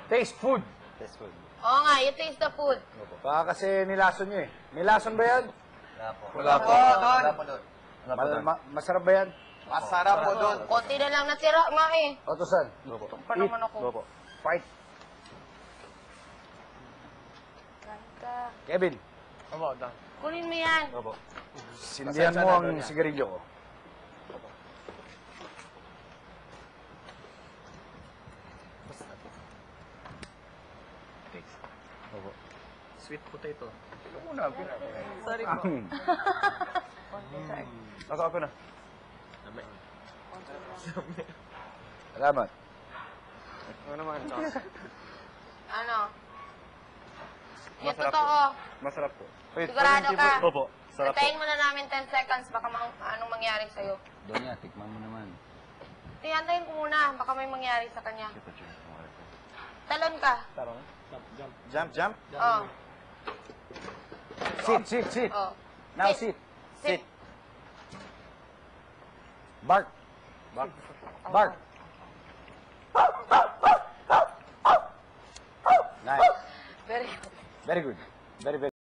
Taste food. Taste food. Oo nga, you taste the food. Baka kasi nilason nyo eh. May lason ba yan? Wala po. Wala po doon. Masarap ba yan? Masarap po doon. Konti na lang natira nga eh. Otosan. Tung pa naman ako. Fight. Ganda. Kevin, Kunin mo yan. sindihan mo ang sigarilyo ko. Sweet potato. Ito muna. Sorry po. Ako na. Salamat. Ano naman? Ano? Yung totoo. Masarap po. Sigurado ka. Opo. Sarap po. Antayin mo na namin 10 seconds. Baka anong mangyari sa'yo. Donya, tikman mo naman. Antayin ko muna. Baka may mangyari sa kanya. Talon ka. Jump? Oh. Sit. Oh. Now sit. Sit. Bark. Nice. Very good. Very good. Very